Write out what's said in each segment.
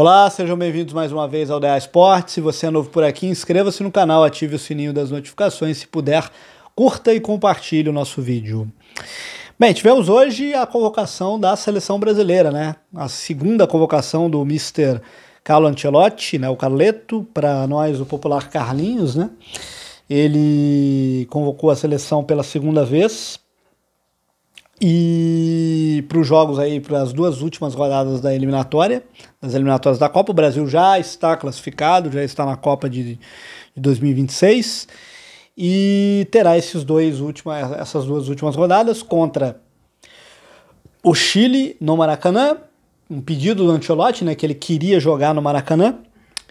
Olá, sejam bem-vindos mais uma vez ao DA Esportes. Se você é novo por aqui, inscreva-se no canal, ative o sininho das notificações. Se puder, curta e compartilhe o nosso vídeo. Bem, tivemos hoje a convocação da seleção brasileira, né? A segunda convocação do Mr. Carlo Ancelotti, né? O Carleto, para nós o popular Carlinhos, né? Ele convocou a seleção pela segunda vez. E para os jogos aí, para as duas últimas rodadas das eliminatórias da Copa, o Brasil já está classificado, já está na Copa de 2026 e terá essas duas últimas rodadas contra o Chile no Maracanã, um pedido do Ancelotti, né, que ele queria jogar no Maracanã,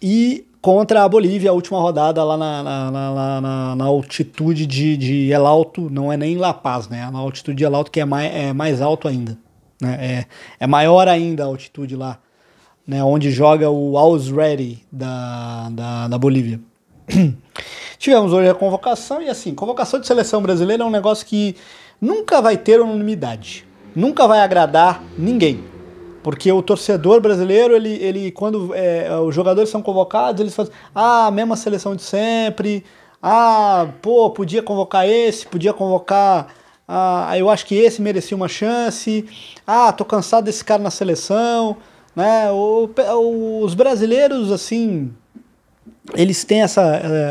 e contra a Bolívia, a última rodada lá na altitude de El Alto, não é nem La Paz, né? Na altitude de El Alto, que é mais alto ainda. Né? É maior ainda a altitude lá, né? Onde joga o Always Ready da Bolívia. Tivemos hoje a convocação, e assim, convocação de seleção brasileira é um negócio que nunca vai ter unanimidade, nunca vai agradar ninguém. Porque o torcedor brasileiro, quando os jogadores são convocados, eles fazem, a mesma seleção de sempre, podia convocar esse, podia convocar, eu acho que esse merecia uma chance, tô cansado desse cara na seleção, né? Os brasileiros, assim, eles têm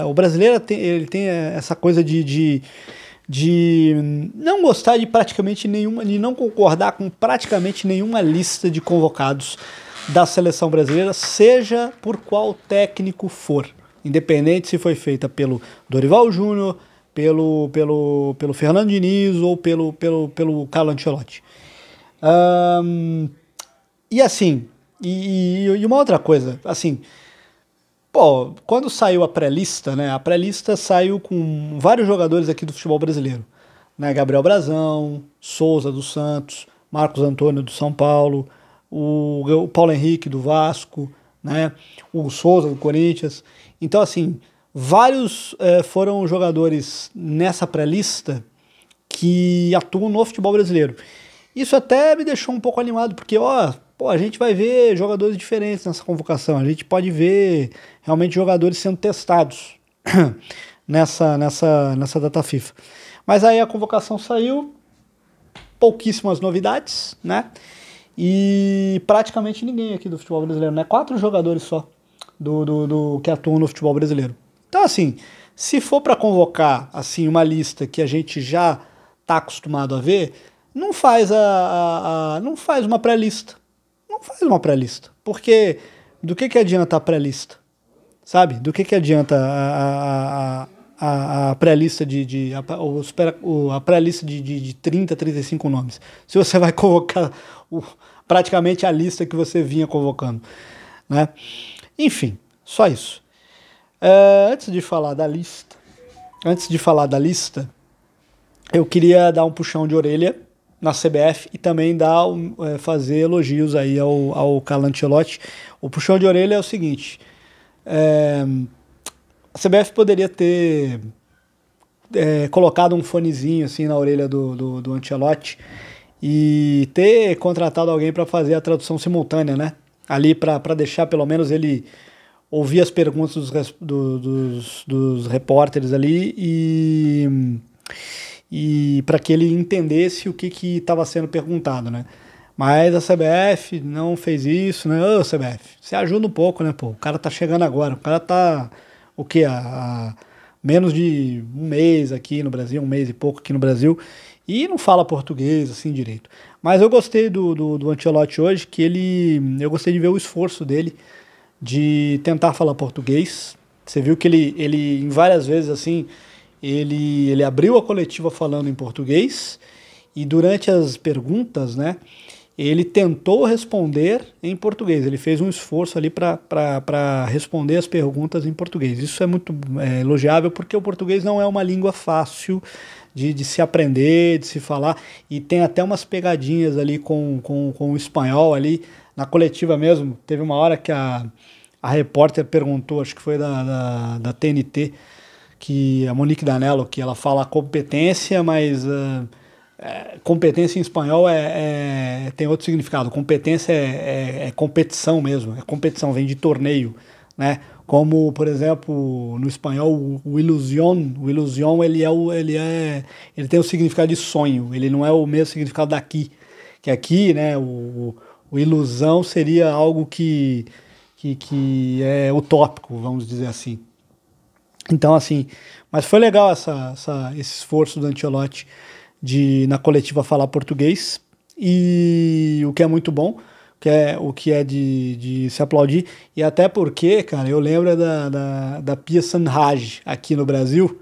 o brasileiro ele tem essa coisa de não gostar de praticamente nenhuma, de não concordar com praticamente nenhuma lista de convocados da seleção brasileira, seja por qual técnico for, independente se foi feita pelo Dorival Júnior, pelo Fernando Diniz ou pelo Carlo Ancelotti. E assim, e uma outra coisa, assim, quando saiu a pré-lista, né? A pré-lista saiu com vários jogadores aqui do futebol brasileiro, né? Gabriel Brazão, Souza do Santos, Marcos Antônio do São Paulo, o Paulo Henrique do Vasco, né? O Souza do Corinthians. Então, assim, vários foram jogadores nessa pré-lista que atuam no futebol brasileiro. Isso até me deixou um pouco animado, porque, a gente vai ver jogadores diferentes nessa convocação, a gente pode ver realmente jogadores sendo testados nessa data FIFA. Mas aí a convocação saiu, pouquíssimas novidades, né? E praticamente ninguém aqui do futebol brasileiro, né? 4 jogadores só que atuam no futebol brasileiro. Então, assim, se for para convocar assim uma lista que a gente já está acostumado a ver, não faz não faz uma pré-lista. Não faz uma pré-lista, porque do que adianta a pré-lista? Sabe? Do que adianta a pré-lista a pré-lista de 30, 35 nomes? Se você vai convocar praticamente a lista que você vinha convocando, né? Enfim, só isso. Antes de falar da lista, eu queria dar um puxão de orelha na CBF e também fazer elogios aí ao Carlo Ancelotti. O puxão de orelha é o seguinte, a CBF poderia ter colocado um fonezinho assim na orelha do Ancelotti e ter contratado alguém para fazer a tradução simultânea, né? Ali para deixar pelo menos ele ouvir as perguntas dos repórteres ali e para que ele entendesse o que estava sendo perguntado, né? Mas a CBF não fez isso, né? Ô, CBF, você ajuda um pouco, né, pô? O cara tá chegando agora, o cara tá, há menos de um mês aqui no Brasil, um mês e pouco aqui no Brasil, e não fala português, assim, direito. Mas eu gostei do Ancelotti hoje, eu gostei de ver o esforço dele de tentar falar português. Você viu que ele em várias vezes, assim, ele abriu a coletiva falando em português e durante as perguntas, né, ele tentou responder em português. Ele fez um esforço ali para responder as perguntas em português. Isso é muito elogiável, porque o português não é uma língua fácil de se aprender, de se falar, e tem até umas pegadinhas ali com o espanhol ali. Na coletiva mesmo, teve uma hora que a repórter perguntou, acho que foi da TNT, que a Monique Danello, que ela fala competência, mas competência em espanhol tem outro significado. Competência é competição mesmo, é competição, vem de torneio, né? Como, por exemplo, no espanhol, o ilusión ele tem o significado de sonho, ele não é o mesmo significado daqui, que aqui, né, o ilusão seria algo que é utópico, vamos dizer assim. Então, assim, mas foi legal esse esforço do Ancelotti de, na coletiva, falar português, e o que é muito bom, o que é de se aplaudir, e até porque, cara, eu lembro da Pia Sanhage aqui no Brasil.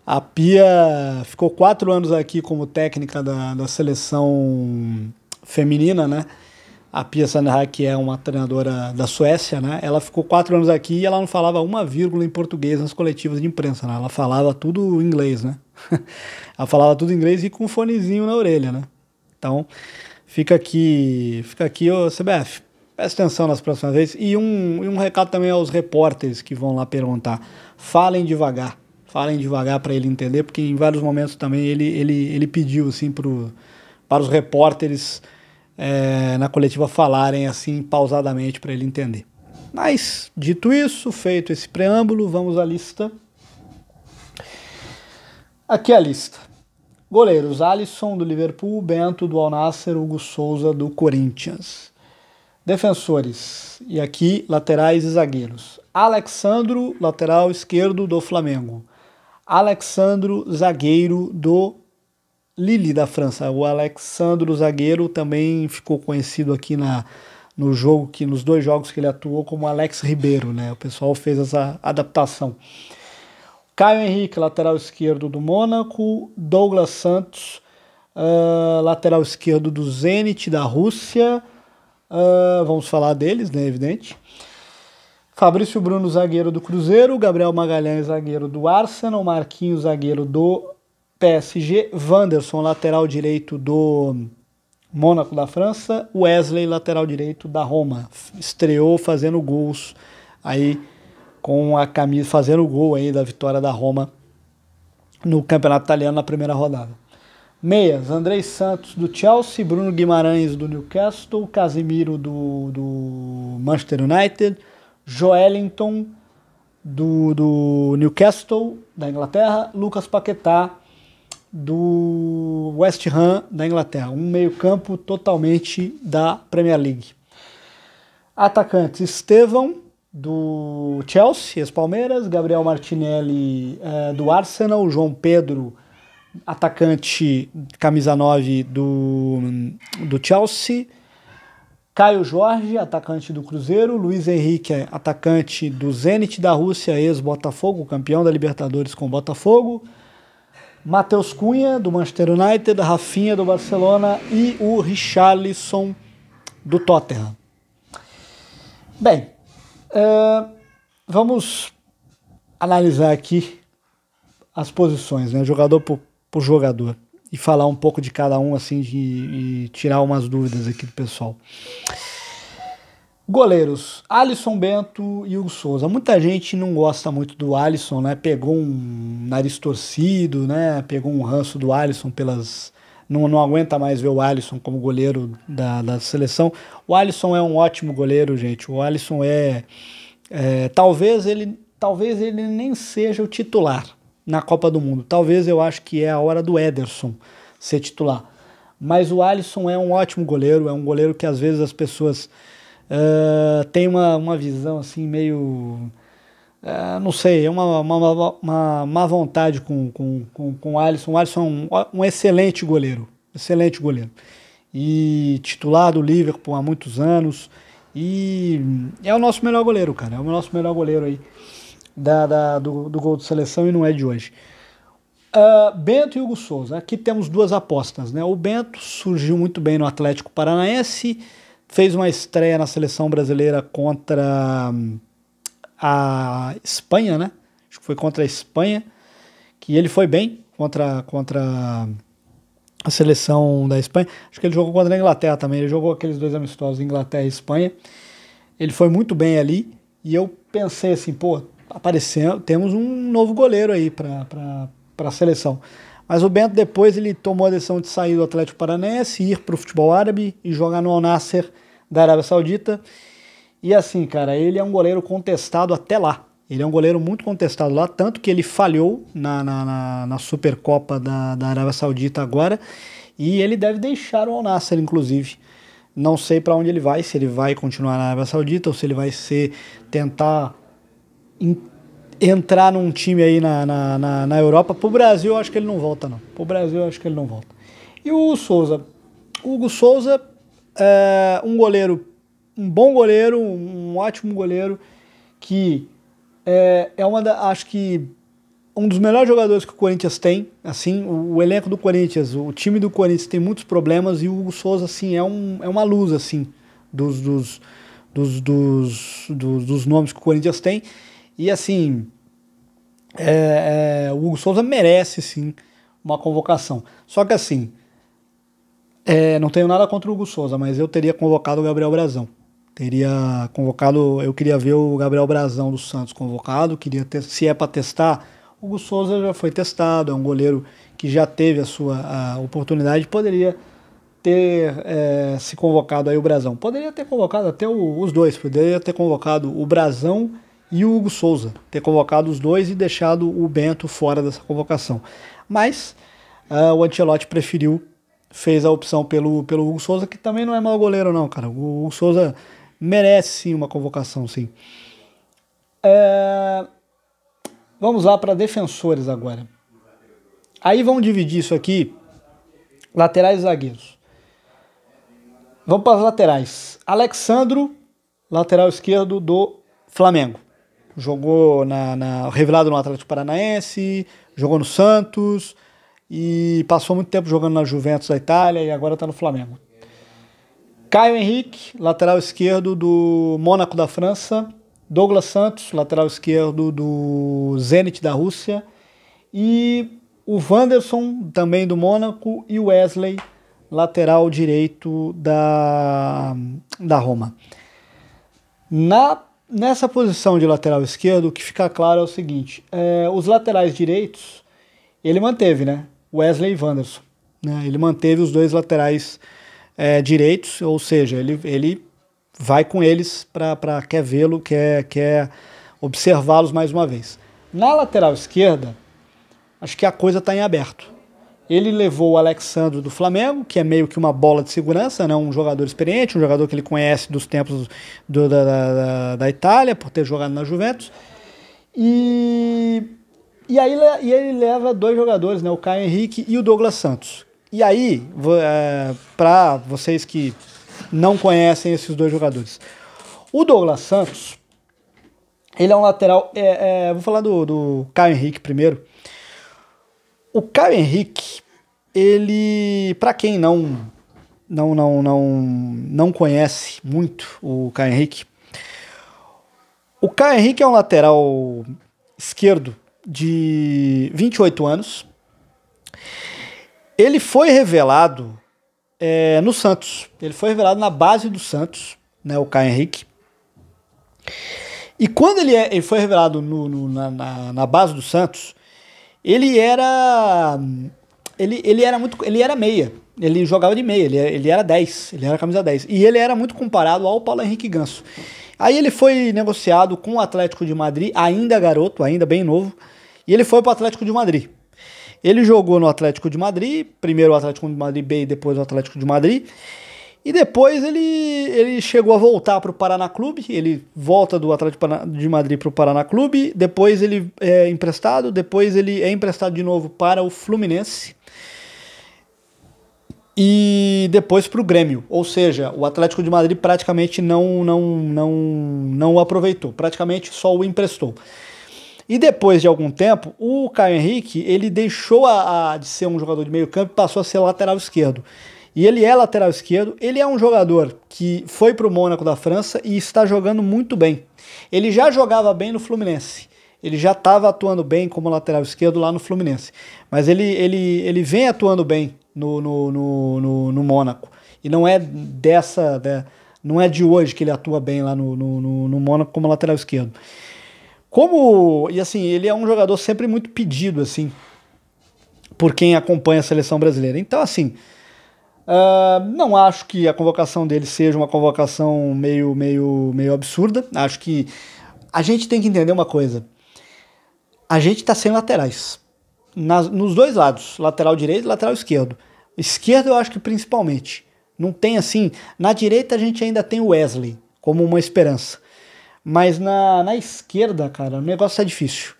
A Pia ficou 4 anos aqui como técnica da seleção feminina, né? A Pia Sanhage, que é uma treinadora da Suécia, né? Ela ficou 4 anos aqui e ela não falava uma vírgula em português nas coletivas de imprensa, né? Ela falava tudo em inglês, né? Ela falava tudo em inglês e com um fonezinho na orelha, né? Então, fica aqui, ô CBF, presta atenção nas próximas vezes. E um recado também aos repórteres que vão lá perguntar. Falem devagar para ele entender, porque em vários momentos também ele pediu assim para os repórteres na coletiva falarem assim pausadamente para ele entender. Mas, dito isso, feito esse preâmbulo, vamos à lista. Aqui é a lista. Goleiros: Alisson, do Liverpool; Bento, do Al Nassr; Hugo Souza, do Corinthians. Defensores, e aqui laterais e zagueiros: Alexandro, lateral esquerdo do Flamengo; Alexandro, zagueiro do Lille, da França. O Alexandro, zagueiro, também ficou conhecido aqui nos 2 jogos que ele atuou como Alex Ribeiro, né? O pessoal fez essa adaptação. Caio Henrique, lateral esquerdo do Mônaco; Douglas Santos, lateral esquerdo do Zenit, da Rússia. Vamos falar deles, né? Evidente. Fabrício Bruno, zagueiro do Cruzeiro; Gabriel Magalhães, zagueiro do Arsenal; Marquinhos, zagueiro do PSG; Wanderson, lateral direito do Mônaco, da França; Wesley, lateral direito da Roma. Estreou fazendo gols aí com a camisa, fazendo gol aí da vitória da Roma no Campeonato Italiano na primeira rodada. Meias: Andrei Santos, do Chelsea; Bruno Guimarães, do Newcastle; Casemiro, do Manchester United; Joelinton, do Newcastle, da Inglaterra; Lucas Paquetá, do West Ham, da Inglaterra. Um meio-campo totalmente da Premier League. Atacantes: Estevão, do Chelsea, ex-Palmeiras; Gabriel Martinelli, do Arsenal; João Pedro, atacante camisa 9 do Chelsea; Caio Jorge, atacante do Cruzeiro; Luiz Henrique, atacante do Zenit, da Rússia, ex-Botafogo, campeão da Libertadores com o Botafogo; Matheus Cunha, do Manchester United; Rafinha, do Barcelona; e o Richarlison, do Tottenham. Bem, vamos analisar aqui as posições, né, jogador por jogador, e falar um pouco de cada um, assim, e tirar umas dúvidas aqui do pessoal. Goleiros: Alisson, Bento e Hugo Souza. Muita gente não gosta muito do Alisson, né? Pegou um nariz torcido, né? Pegou um ranço do Alisson não aguenta mais ver o Alisson como goleiro da seleção. O Alisson é um ótimo goleiro, gente. O Alisson talvez ele nem seja o titular na Copa do Mundo. Talvez, eu acho que é a hora do Ederson ser titular. Mas o Alisson é um ótimo goleiro, é um goleiro que às vezes as pessoas tem uma visão assim meio, não sei, é uma má vontade com o Alisson. O Alisson é um excelente goleiro, e titular do Liverpool há muitos anos, e é o nosso melhor goleiro, cara, é o nosso melhor goleiro aí do gol de seleção, e não é de hoje. Bento e Hugo Souza. Aqui temos 2 apostas, né? O Bento surgiu muito bem no Atlético Paranaense, fez uma estreia na seleção brasileira contra a Espanha, né? Acho que foi contra a Espanha, que ele foi bem contra a seleção da Espanha. Acho que ele jogou contra a Inglaterra também. Ele jogou aqueles 2 amistosos, Inglaterra e Espanha. Ele foi muito bem ali, e eu pensei assim, temos um novo goleiro aí para a seleção. Mas o Bento depois ele tomou a decisão de sair do Atlético Paranaense, ir para o futebol árabe e jogar no Al Nassr da Arábia Saudita. E assim, cara, ele é um goleiro contestado até lá. Ele é um goleiro muito contestado lá, tanto que ele falhou na Supercopa da Arábia Saudita agora. E ele deve deixar o Al Nassr, inclusive. Não sei para onde ele vai, se ele vai continuar na Arábia Saudita ou se ele vai tentar entrar num time aí na Europa. Pro Brasil, eu acho que ele não volta, não. Pro Brasil, eu acho que ele não volta. E o Hugo Souza? O Hugo Souza é um goleiro, um bom goleiro, um ótimo goleiro, que acho que um dos melhores jogadores que o Corinthians tem. Assim, o elenco do Corinthians, o time do Corinthians tem muitos problemas e o Hugo Souza, assim, é uma luz, assim, dos nomes que o Corinthians tem. E assim, o Hugo Souza merece sim uma convocação. Só que assim, não tenho nada contra o Hugo Souza, mas eu teria convocado o Gabriel Brazão. Eu queria ver o Gabriel Brazão do Santos convocado, se é para testar, o Hugo Souza já foi testado, é um goleiro que já teve a sua oportunidade, poderia ter se convocado aí o Brazão. Poderia ter convocado até os dois, poderia ter convocado o Brazão e o Hugo Souza, ter convocado os dois e deixado o Bento fora dessa convocação. Mas o Ancelotti fez a opção pelo Hugo Souza, que também não é mau goleiro não, cara. O Hugo Souza merece sim uma convocação, sim. Vamos lá para defensores agora. Aí vamos dividir isso aqui, laterais e zagueiros. Vamos para as laterais. Alexandro, lateral esquerdo do Flamengo. Jogou revelado no Atlético Paranaense, jogou no Santos e passou muito tempo jogando na Juventus da Itália e agora está no Flamengo. Caio Henrique, lateral esquerdo do Mônaco da França. Douglas Santos, lateral esquerdo do Zenit da Rússia. E o Wanderson, também do Mônaco, e o Wesley, lateral direito da Roma. Nessa posição de lateral esquerdo, o que fica claro é o seguinte, os laterais direitos, ele manteve, né? Wesley e Wanderson. Né? Ele manteve os dois laterais direitos, ou seja, ele vai com eles quer vê-lo, quer observá-los mais uma vez. Na lateral esquerda, acho que a coisa está em aberto. Ele levou o Alexandro do Flamengo, que é meio que uma bola de segurança, né? Um jogador experiente, um jogador que ele conhece dos tempos da Itália, por ter jogado na Juventus. E aí ele leva dois jogadores, né? O Caio Henrique e o Douglas Santos. E aí, para vocês que não conhecem esses dois jogadores, o Douglas Santos, ele é um lateral... vou falar do Caio Henrique primeiro. O Caio Henrique, ele, para quem não conhece muito o Caio Henrique é um lateral esquerdo de 28 anos. Ele foi revelado no Santos. Ele foi revelado na base do Santos, né, o Caio Henrique. E quando ele foi revelado na base do Santos, ele era meia, ele jogava de meia, ele era 10, ele era camisa 10, e ele era muito comparado ao Paulo Henrique Ganso. Aí ele foi negociado com o Atlético de Madrid, ainda garoto, ainda bem novo, e ele foi para o Atlético de Madrid. Ele jogou no Atlético de Madrid, primeiro o Atlético de Madrid B e depois o Atlético de Madrid, e depois ele chegou a voltar para o Paraná Clube, ele volta do Atlético de Madrid para o Paraná Clube, depois ele é emprestado, depois ele é emprestado de novo para o Fluminense e depois para o Grêmio, ou seja, o Atlético de Madrid praticamente não o aproveitou, praticamente só o emprestou. E depois de algum tempo, o Caio Henrique ele deixou de ser um jogador de meio campo e passou a ser lateral esquerdo. E ele é lateral esquerdo, ele é um jogador que foi para o Mônaco da França e está jogando muito bem. Ele já jogava bem no Fluminense, ele já estava atuando bem como lateral esquerdo lá no Fluminense, mas ele vem atuando bem no Mônaco. E não é não é de hoje que ele atua bem lá no Mônaco como lateral esquerdo. E assim, ele é um jogador sempre muito pedido, assim, por quem acompanha a seleção brasileira. Então, assim, não acho que a convocação dele seja uma convocação meio absurda. Acho que a gente tem que entender uma coisa. A gente está sem laterais. Nos dois lados, lateral direito e lateral esquerdo. Esquerdo eu acho que principalmente. Não tem assim... Na direita a gente ainda tem o Wesley como uma esperança. Mas na esquerda, cara, o negócio tá difícil.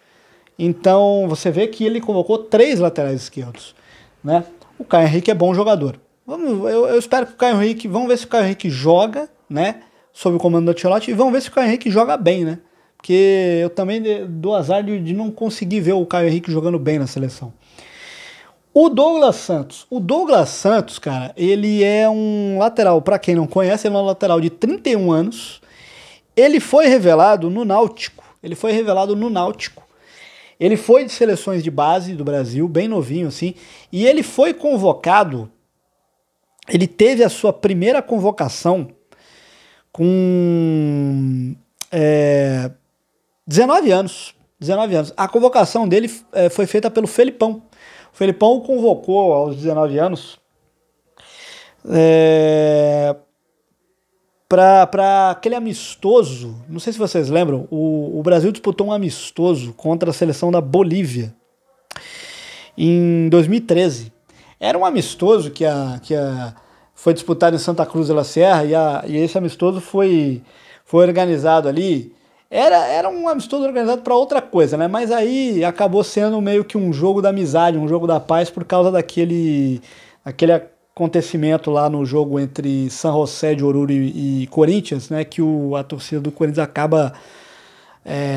Então você vê que ele convocou 3 laterais esquerdos, né? O Caio Henrique é bom jogador. Eu espero que o Caio Henrique... Vamos ver se o Caio Henrique joga, né? Sob o comando do Ancelotti. E vamos ver se o Caio Henrique joga bem, né? Porque eu também dou azar de não conseguir ver o Caio Henrique jogando bem na seleção. O Douglas Santos, cara, ele é um lateral, para quem não conhece, ele é um lateral de 31 anos. Ele foi revelado no Náutico. Ele foi de seleções de base do Brasil, bem novinho assim, e ele foi convocado, ele teve a sua primeira convocação com 19 anos. A convocação dele foi feita pelo Felipão. O Felipão o convocou aos 19 anos para aquele amistoso. Não sei se vocês lembram, o Brasil disputou um amistoso contra a seleção da Bolívia em 2013. Era um amistoso que foi disputado em Santa Cruz de la Sierra e esse amistoso foi organizado ali. Era um amistoso organizado para outra coisa, né? Mas aí acabou sendo meio que um jogo da amizade, um jogo da paz, por causa daquele acontecimento lá no jogo entre San José de Oruro e Corinthians, né? Que a torcida do Corinthians acaba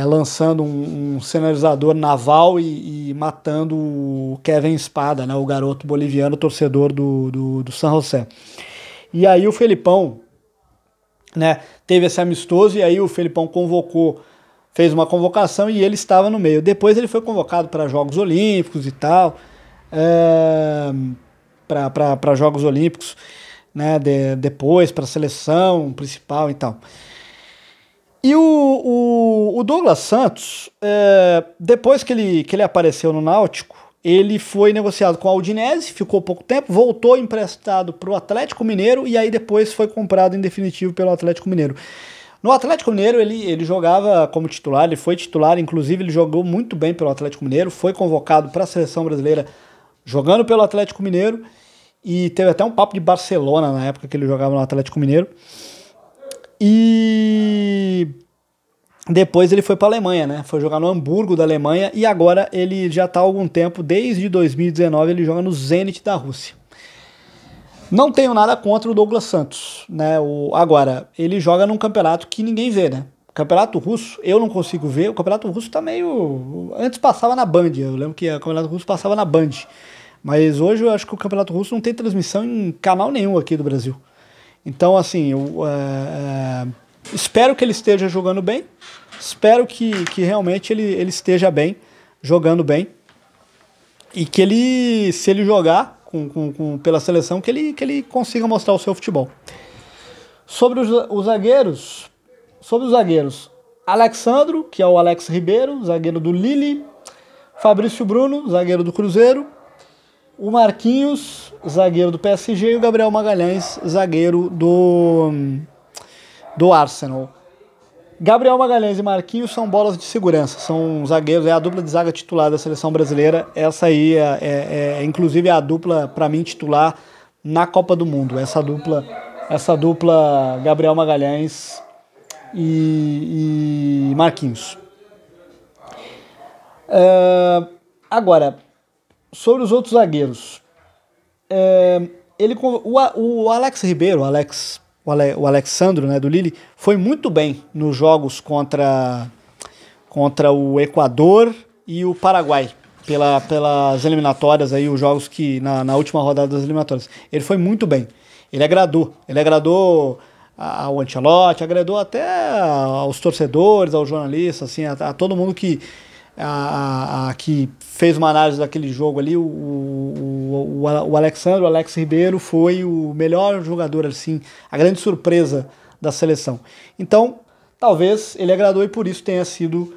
lançando um sinalizador naval e matando o Kevin Espada, né? O garoto boliviano, torcedor do San José. E aí o Felipão, né, teve esse amistoso e aí o Felipão fez uma convocação e ele estava no meio. Depois ele foi convocado para Jogos Olímpicos e tal, para Jogos Olímpicos, né, depois para a seleção principal e tal. E o Douglas Santos, depois que ele apareceu no Náutico, ele foi negociado com a Udinese, ficou pouco tempo, voltou emprestado para o Atlético Mineiro e aí depois foi comprado em definitivo pelo Atlético Mineiro. No Atlético Mineiro ele jogava como titular, ele foi titular, inclusive ele jogou muito bem pelo Atlético Mineiro, foi convocado para a seleção brasileira jogando pelo Atlético Mineiro e teve até um papo de Barcelona na época que ele jogava no Atlético Mineiro. E depois ele foi para a Alemanha, né? Foi jogar no Hamburgo da Alemanha e agora ele já está há algum tempo, desde 2019 ele joga no Zenit da Rússia. Não tenho nada contra o Douglas Santos, né? Agora, ele joga num campeonato que ninguém vê, né? O campeonato russo, eu não consigo ver, o campeonato russo tá meio... Antes passava na Band, eu lembro que o campeonato russo passava na Band, mas hoje eu acho que o campeonato russo não tem transmissão em canal nenhum aqui do Brasil. Então, assim, espero que ele esteja jogando bem, espero que realmente ele esteja bem, jogando bem, e que ele, se ele jogar pela seleção, que ele consiga mostrar o seu futebol. Sobre os zagueiros, Alexandro, que é o Alex Ribeiro, zagueiro do Lille, Fabrício Bruno, zagueiro do Cruzeiro, o Marquinhos, zagueiro do PSG, e o Gabriel Magalhães, zagueiro do Arsenal. Gabriel Magalhães e Marquinhos são bolas de segurança, são zagueiros, é a dupla de zaga titular da seleção brasileira. Essa aí inclusive a dupla, para mim, titular na Copa do Mundo. Essa dupla Gabriel Magalhães e Marquinhos. Agora, sobre os outros zagueiros, o Alex Ribeiro, o Alexandro, né, do Lille, foi muito bem nos jogos contra o Equador e o Paraguai, pelas eliminatórias, aí, os jogos que na última rodada das eliminatórias. Ele foi muito bem. Ele agradou ao Ancelotti, agradou até aos torcedores, aos jornalistas, assim, a todo mundo que fez uma análise daquele jogo ali. O Alexandre, o Alex Ribeiro foi o melhor jogador, assim, a grande surpresa da seleção. Então, talvez ele agradou e por isso tenha sido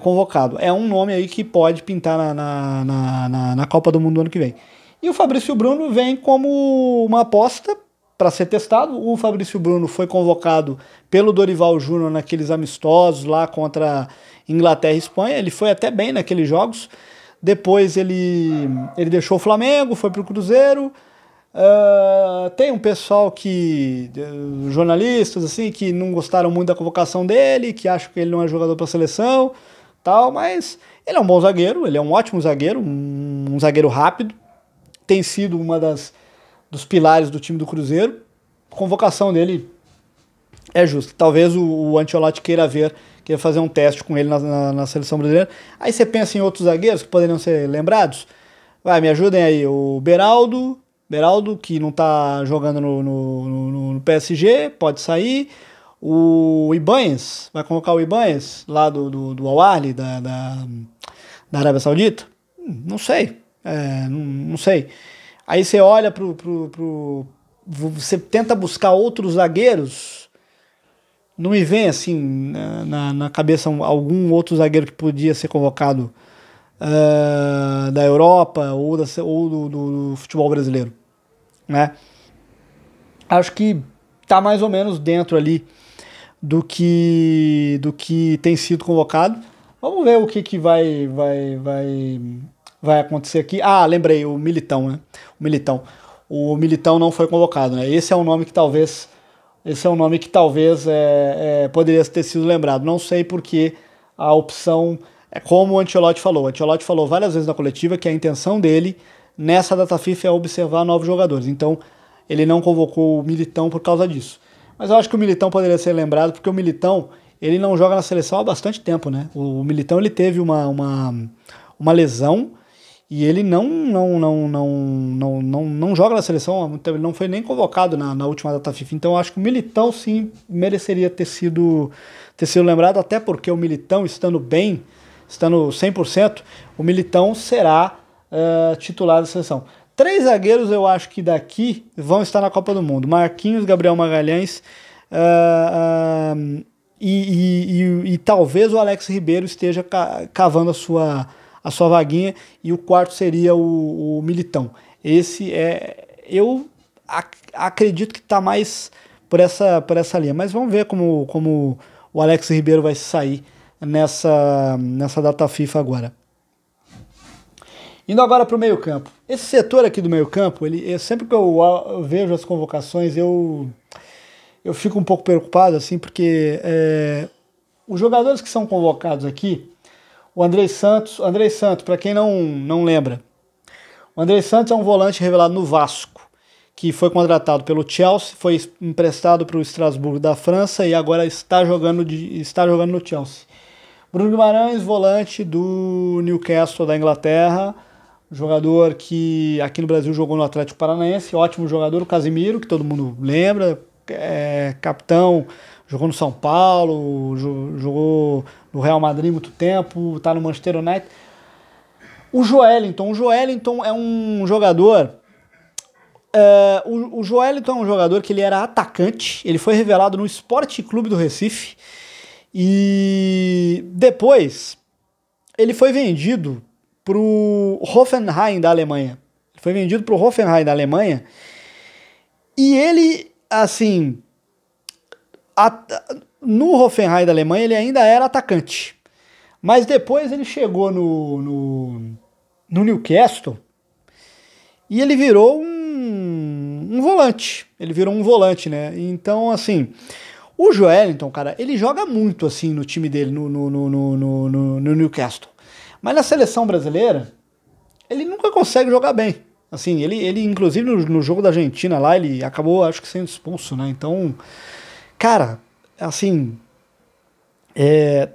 convocado. É um nome aí que pode pintar na Copa do Mundo ano que vem. E o Fabrício Bruno vem como uma aposta para ser testado. O Fabrício Bruno foi convocado pelo Dorival Júnior naqueles amistosos lá contra Inglaterra e Espanha. Ele foi até bem naqueles jogos. Depois ele deixou o Flamengo, foi para o Cruzeiro. Tem um pessoal jornalistas assim, que não gostaram muito da convocação dele, que acham que ele não é jogador para a seleção, tal, mas ele é um bom zagueiro, ele é um ótimo zagueiro, um zagueiro rápido, tem sido dos pilares do time do Cruzeiro. A convocação dele é justa. Talvez o Ancelotti queira fazer um teste com ele na seleção brasileira. Aí você pensa em outros zagueiros que poderiam ser lembrados. Vai, me ajudem aí. O Beraldo, que não tá jogando no PSG, pode sair. O Ibáñez, vai convocar o Ibáñez lá do Al-Ahly, da Arábia Saudita? Não sei. Não sei. Aí você olha você tenta buscar outros zagueiros, não me vem assim na cabeça algum outro zagueiro que podia ser convocado da Europa ou do futebol brasileiro, né? Acho que tá mais ou menos dentro ali do que tem sido convocado. Vamos ver o que vai acontecer aqui. Lembrei, o Militão, né? O Militão não foi convocado, né? Esse é um nome que talvez poderia ter sido lembrado. Não sei porque a opção é como o Ancelotti falou. O Ancelotti falou várias vezes na coletiva que a intenção dele nessa data FIFA é observar novos jogadores. Então ele não convocou o Militão por causa disso. Mas eu acho que o Militão poderia ser lembrado porque o Militão ele não joga na seleção há bastante tempo, né? O Militão ele teve uma lesão e ele não joga na seleção há muito tempo. Ele não foi nem convocado na última data FIFA. Então eu acho que o Militão sim mereceria ter sido lembrado, até porque o Militão estando bem, estando 100%, o Militão será titular da seleção. 3 zagueiros eu acho que daqui vão estar na Copa do Mundo: Marquinhos, Gabriel Magalhães e talvez o Alex Ribeiro esteja cavando a sua vaguinha, e o quarto seria o Militão. Esse eu acredito que está mais por essa linha, mas vamos ver como o Alex Ribeiro vai sair nessa data FIFA agora. Indo agora para o meio campo. Esse setor aqui do meio campo, sempre que eu vejo as convocações, eu fico um pouco preocupado, assim, porque os jogadores que são convocados aqui, o Andrei Santos, para quem não lembra, o Andrei Santos é um volante revelado no Vasco, que foi contratado pelo Chelsea, foi emprestado para o Strasbourg da França e agora está jogando no Chelsea. Bruno Guimarães, volante do Newcastle da Inglaterra, jogador que aqui no Brasil jogou no Atlético Paranaense, ótimo jogador. O Casimiro, que todo mundo lembra, capitão, jogou no São Paulo, jogou no Real Madrid muito tempo, está no Manchester United. O Joelinton é um jogador... O Joelinton é um jogador que ele era atacante, ele foi revelado no Sport Clube do Recife e depois ele foi vendido para o Hoffenheim da Alemanha. E ele, assim, no Hoffenheim da Alemanha ele ainda era atacante, mas depois ele chegou no Newcastle e ele virou um volante. Ele virou um volante, né? Então, assim, o Joelinton, cara, ele joga muito, assim, no time dele, no Newcastle. Mas na seleção brasileira, ele nunca consegue jogar bem. Assim, ele inclusive, no jogo da Argentina lá, ele acabou, acho que, sendo expulso, né? Então, cara, assim...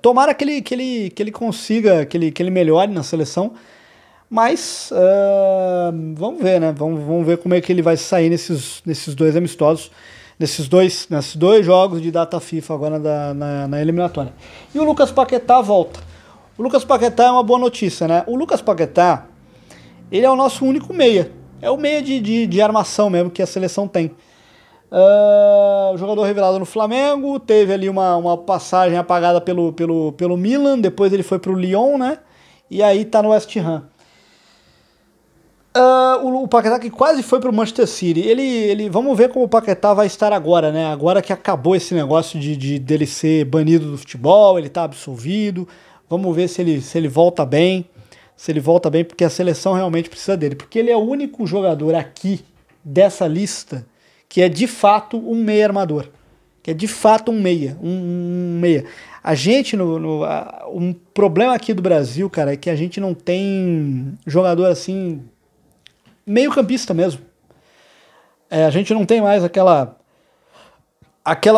tomara que ele consiga, que ele melhore na seleção. Mas vamos ver, né? Vamos ver como é que ele vai sair nesses 2 amistosos, nesses dois jogos de data FIFA agora na eliminatória. E o Lucas Paquetá volta. O Lucas Paquetá é uma boa notícia, né? O Lucas Paquetá, ele é o nosso único meia. É o meia de armação mesmo que a seleção tem. O jogador revelado no Flamengo, teve ali uma passagem apagada pelo Milan, depois ele foi pro Lyon, né? E aí tá no West Ham. O Paquetá que quase foi pro Manchester City. Vamos ver como o Paquetá vai estar agora, né? Agora que acabou esse negócio dele ser banido do futebol, ele tá absolvido. Vamos ver se ele volta bem. Se ele volta bem, porque a seleção realmente precisa dele. Porque ele é o único jogador aqui dessa lista que é de fato um meia armador. Que é de fato um meia. Um meia. A gente, um problema aqui do Brasil, cara, é que a gente não tem jogador assim, meio campista mesmo. A gente não tem mais aquela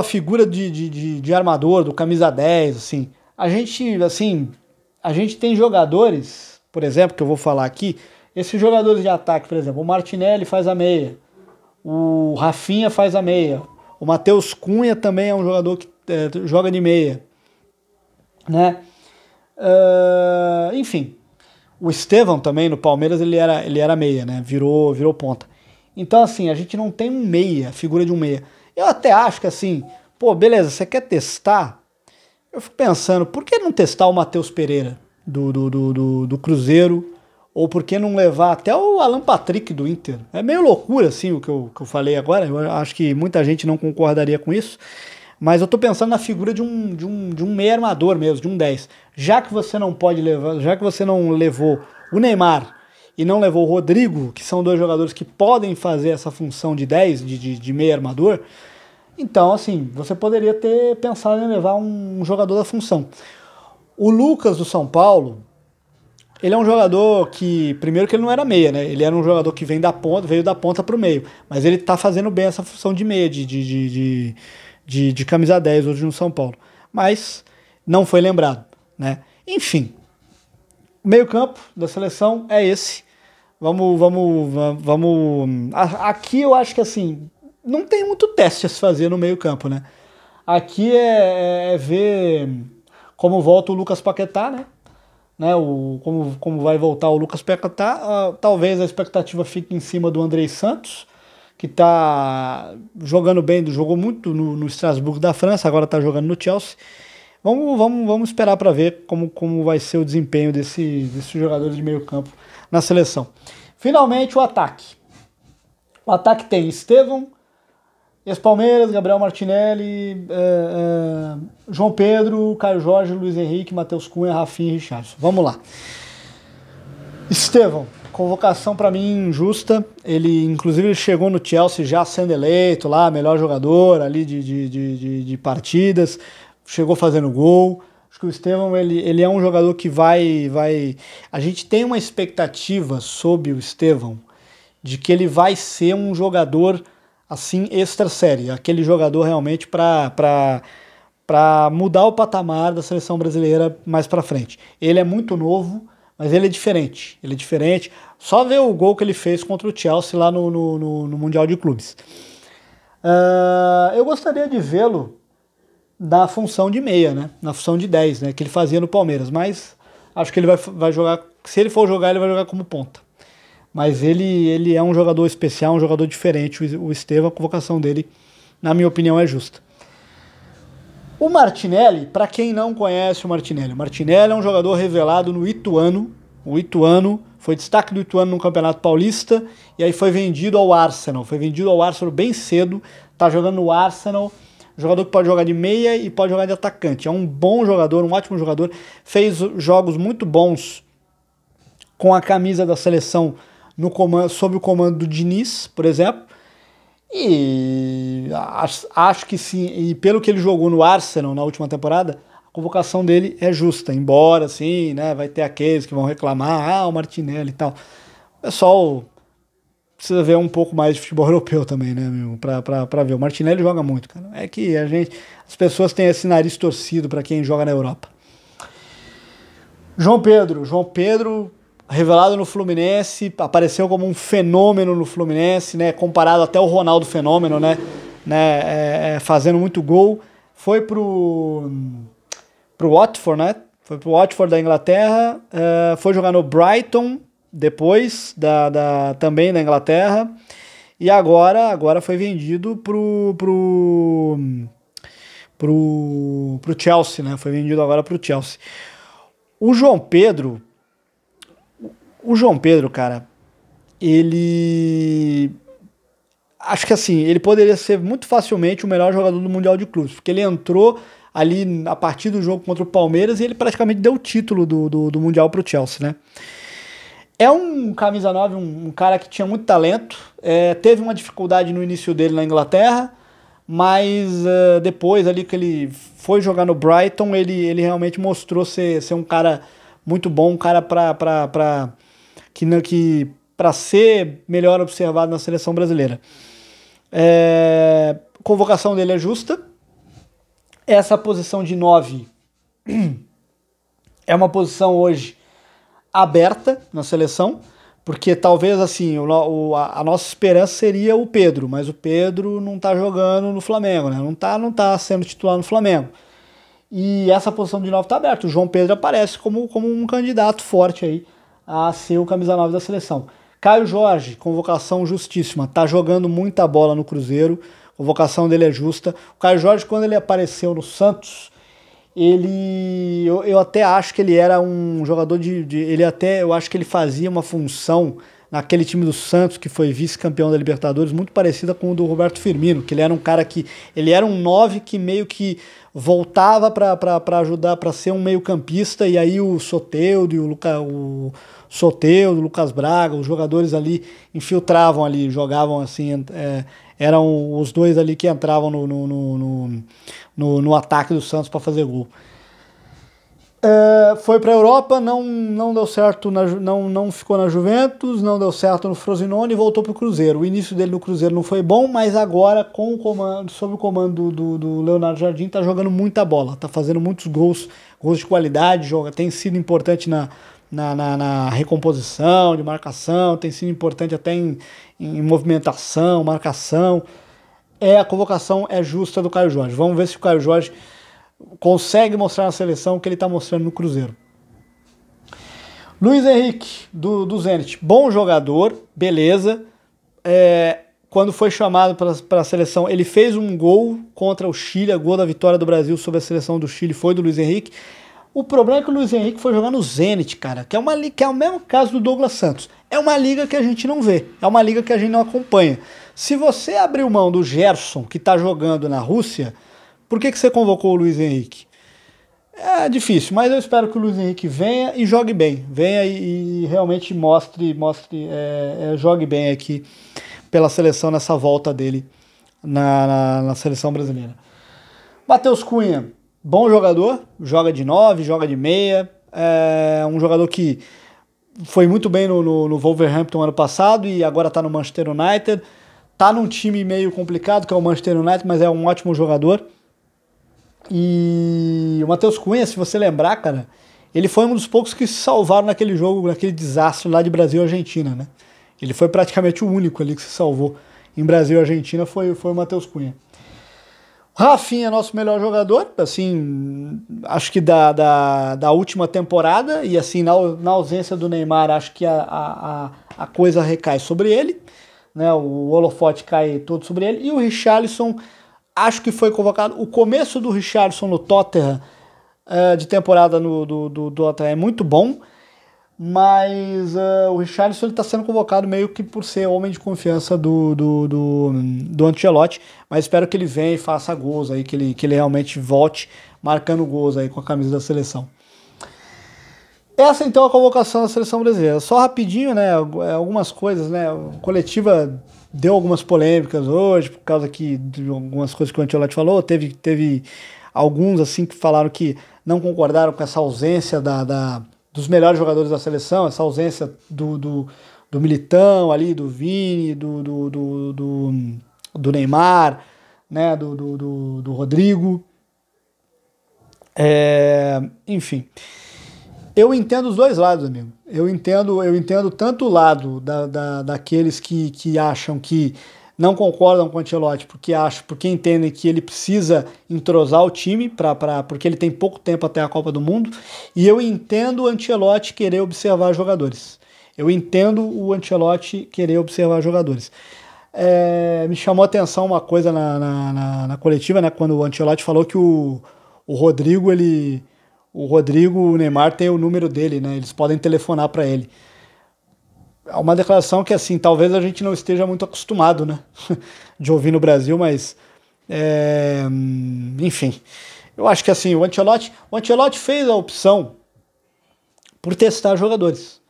figura de armador, do camisa 10, assim. A gente tem jogadores, por exemplo, que eu vou falar aqui, esses jogadores de ataque, por exemplo, o Martinelli faz a meia, o Rafinha faz a meia, o Matheus Cunha também é um jogador que joga de meia, né? Enfim, o Estevão também no Palmeiras ele era meia, né? Virou ponta. Então assim, a gente não tem um meia, figura de um meia. Eu até acho que assim, pô, beleza, você quer testar? Eu fico pensando, por que não testar o Matheus Pereira do Cruzeiro? Ou por que não levar até o Alan Patrick do Inter? É meio loucura assim o que eu falei agora. Eu acho que muita gente não concordaria com isso. Mas eu tô pensando na figura de um meia armador mesmo, de um 10. Já que você não pode levar, já que você não levou o Neymar e não levou o Rodrigo, que são dois jogadores que podem fazer essa função de 10, de meia armador, então, assim, você poderia ter pensado em levar um jogador da função. O Lucas do São Paulo, ele é um jogador que, primeiro que ele não era meia, né? Ele era um jogador que veio da ponta pro meio. Mas ele tá fazendo bem essa função de meia, de camisa 10 hoje no São Paulo. Mas não foi lembrado, né? Enfim, o meio-campo da seleção é esse. Vamos. Aqui eu acho que assim, não tem muito teste a se fazer no meio-campo, né? Aqui é ver como volta o Lucas Paquetá, né? Como vai voltar o Lucas Paquetá. Talvez a expectativa fique em cima do Andrei Santos, que tá jogando bem, jogou muito no Strasbourg da França, agora tá jogando no Chelsea. Vamos esperar para ver como vai ser o desempenho desses jogadores de meio campo na seleção. Finalmente o ataque. O ataque tem Estevão, ex-Palmeiras, Gabriel Martinelli, João Pedro, Caio Jorge, Luiz Henrique, Matheus Cunha, Rafinha e Richarlison. Vamos lá. Estevão, convocação para mim injusta. Inclusive, ele chegou no Chelsea já sendo eleito lá, melhor jogador ali de partidas, chegou fazendo gol. Acho que o Estevão ele é um jogador que vai. A gente tem uma expectativa sobre o Estevão de que ele vai ser um jogador assim extra série, aquele jogador realmente para mudar o patamar da seleção brasileira mais para frente. Ele é muito novo, mas ele é diferente. Ele é diferente. Só ver o gol que ele fez contra o Chelsea lá no Mundial de Clubes. Eu gostaria de vê-lo na função de meia, né? Na função de 10, né? Que ele fazia no Palmeiras. Mas acho que ele vai jogar. Se ele for jogar, ele vai jogar como ponta. Mas ele é um jogador especial, um jogador diferente. O Estevão, a convocação dele, na minha opinião, é justa. O Martinelli, para quem não conhece o Martinelli é um jogador revelado no Ituano. O Ituano foi destaque do Ituano no Campeonato Paulista e aí foi vendido ao Arsenal. Foi vendido ao Arsenal bem cedo, tá jogando no Arsenal. Jogador que pode jogar de meia e pode jogar de atacante. É um bom jogador, um ótimo jogador. Fez jogos muito bons com a camisa da seleção sob o comando do Diniz, por exemplo. E acho que sim, e pelo que ele jogou no Arsenal na última temporada, a convocação dele é justa, embora assim, né, vai ter aqueles que vão reclamar, o Martinelli e tal. O pessoal precisa ver um pouco mais de futebol europeu também, né, meu, pra ver. O Martinelli joga muito, cara. É que as pessoas têm esse nariz torcido pra quem joga na Europa. João Pedro, revelado no Fluminense, apareceu como um fenômeno no Fluminense, né? Comparado até o Ronaldo Fenômeno, né? Fazendo muito gol. Foi pro Watford, né? Foi pro Watford da Inglaterra. Foi jogar no Brighton depois também da Inglaterra. e agora foi vendido pro Chelsea, né? Foi vendido agora pro Chelsea. O João Pedro, cara, ele... Acho que assim, ele poderia ser muito facilmente o melhor jogador do Mundial de Clubes, porque ele entrou ali a partir do jogo contra o Palmeiras e ele praticamente deu o título do Mundial pro Chelsea, né? É um camisa 9, um cara que tinha muito talento, teve uma dificuldade no início dele na Inglaterra, mas depois ali que ele foi jogar no Brighton, ele realmente mostrou ser um cara muito bom, um cara para ser melhor observado na seleção brasileira. A convocação dele é justa. Essa posição de 9 é uma posição hoje aberta na seleção, porque talvez assim a nossa esperança seria o Pedro, mas o Pedro não tá jogando no Flamengo, né? Não tá sendo titular no Flamengo. E essa posição de 9 tá aberta. O João Pedro aparece como um candidato forte aí a ser o camisa 9 da seleção. Caio Jorge, convocação justíssima, tá jogando muita bola no Cruzeiro, a convocação dele é justa. O Caio Jorge, quando ele apareceu no Santos, eu até acho que ele era um jogador eu acho que ele fazia uma função naquele time do Santos, que foi vice-campeão da Libertadores, muito parecida com o do Roberto Firmino, que ele era um cara ele era um 9 que meio que voltava para ajudar, para ser um meio-campista, e aí o Soteldo e o Lucas Braga, os jogadores ali infiltravam ali, jogavam assim, eram os dois ali que entravam no ataque do Santos para fazer gol. Foi para a Europa, não deu certo, não ficou na Juventus, não deu certo no Frosinone e voltou para o Cruzeiro. O início dele no Cruzeiro não foi bom, mas agora, sob o comando do Leonardo Jardim, está jogando muita bola, está fazendo muitos gols de qualidade, tem sido importante na recomposição, de marcação, tem sido importante até em movimentação, marcação. A convocação é justa do Caio Jorge. Vamos ver se o Caio Jorge consegue mostrar na seleção o que ele está mostrando no Cruzeiro. Luiz Henrique, do Zenit, bom jogador, beleza. Quando foi chamado para a seleção, ele fez um gol contra o Chile, a gol da vitória do Brasil sobre a seleção do Chile foi do Luiz Henrique. O problema é que o Luiz Henrique foi jogar no Zenit, cara, que é o mesmo caso do Douglas Santos. É uma liga que a gente não vê, é uma liga que a gente não acompanha. Se você abriu mão do Gerson, que está jogando na Rússia, por que você convocou o Luiz Henrique? É difícil, mas eu espero que o Luiz Henrique venha e jogue bem. Venha e realmente jogue bem aqui pela seleção nessa volta dele na seleção brasileira. Matheus Cunha, bom jogador, joga de 9, joga de meia. É um jogador que foi muito bem no Wolverhampton ano passado e agora está no Manchester United. Tá num time meio complicado, que é o Manchester United, mas é um ótimo jogador. E o Matheus Cunha, se você lembrar, cara, ele foi um dos poucos que se salvaram naquele jogo, naquele desastre lá de Brasil e Argentina, né? Ele foi praticamente o único ali que se salvou em Brasil e Argentina, foi o Matheus Cunha. O Rafinha é nosso melhor jogador, assim, acho que da última temporada, e assim, na ausência do Neymar, acho que a coisa recai sobre ele, né? O holofote cai todo sobre ele, e o Richarlison, acho que foi convocado. O começo do Richarlison no Tottenham, de temporada do Tottenham, é muito bom, mas o Richarlison está sendo convocado meio que por ser homem de confiança do Ancelotti, mas espero que ele venha e faça gols aí, que ele realmente volte marcando gols aí com a camisa da seleção. Essa então é a convocação da seleção brasileira. Só rapidinho, né, algumas coisas, né, a coletiva deu algumas polêmicas hoje, por causa de algumas coisas que o Ancelotti falou, teve alguns assim que falaram que não concordaram com essa ausência dos melhores jogadores da seleção, essa ausência do Militão ali, do Vini, do Neymar, né, do Rodrigo. Enfim, eu entendo os dois lados, amigo. Eu entendo tanto o lado daqueles que acham que não concordam com o Ancelotti porque entendem que ele precisa entrosar o time porque ele tem pouco tempo até a Copa do Mundo, e eu entendo o Ancelotti querer observar jogadores. Me chamou a atenção uma coisa na coletiva, né? Quando o Ancelotti falou que o Rodrigo, o Neymar tem o número dele, né? Eles podem telefonar para ele. É uma declaração que, assim, talvez a gente não esteja muito acostumado, né? De ouvir no Brasil, mas enfim, eu acho que assim, o Ancelotti fez a opção por testar jogadores.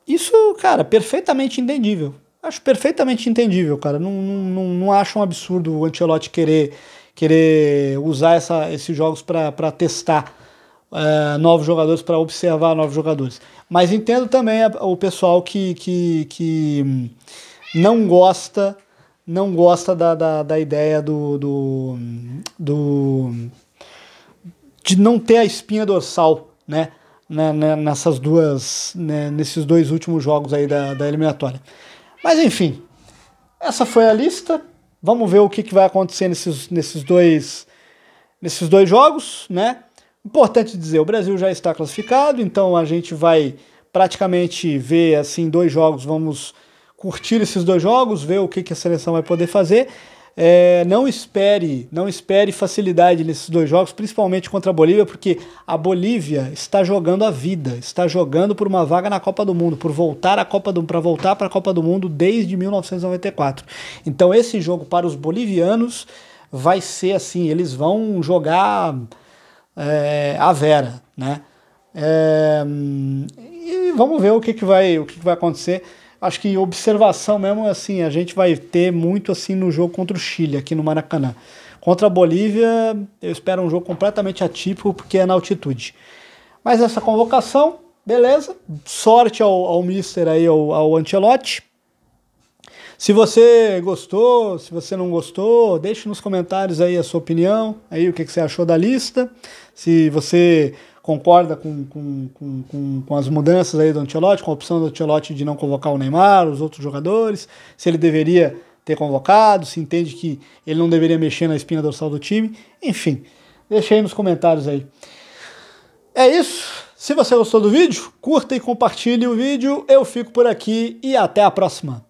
Isso, cara, perfeitamente entendível. Acho perfeitamente entendível, cara. Não acho um absurdo o Ancelotti querer usar esses jogos para testar novos jogadores, para observar novos jogadores. Mas entendo também o pessoal que não gosta da ideia de não ter a espinha dorsal, né? Nesses dois últimos jogos aí da eliminatória. Mas enfim, essa foi a lista. Vamos ver o que vai acontecer nesses dois jogos, né? Importante dizer, o Brasil já está classificado, então a gente vai praticamente ver assim 2 jogos, vamos curtir esses 2 jogos, ver o que a seleção vai poder fazer. Não espere facilidade nesses 2 jogos, principalmente contra a Bolívia, porque a Bolívia está jogando a vida, está jogando por uma vaga na Copa do Mundo, para voltar para a Copa do Mundo desde 1994. Então esse jogo para os bolivianos vai ser assim, eles vão jogar a vera, né? E vamos ver o que vai acontecer. Acho que observação mesmo, assim, a gente vai ter muito assim no jogo contra o Chile, aqui no Maracanã. Contra a Bolívia, eu espero um jogo completamente atípico, porque é na altitude. Mas essa convocação, beleza. Sorte ao mister aí, ao Ancelotti. Se você gostou, se você não gostou, deixe nos comentários aí a sua opinião, aí o que você achou da lista. Se você concorda com as mudanças aí do Ancelotti, com a opção do Ancelotti de não convocar o Neymar, os outros jogadores, se ele deveria ter convocado, se entende que ele não deveria mexer na espinha dorsal do time, enfim, deixa aí nos comentários aí. É isso, se você gostou do vídeo, curta e compartilhe o vídeo, eu fico por aqui e até a próxima.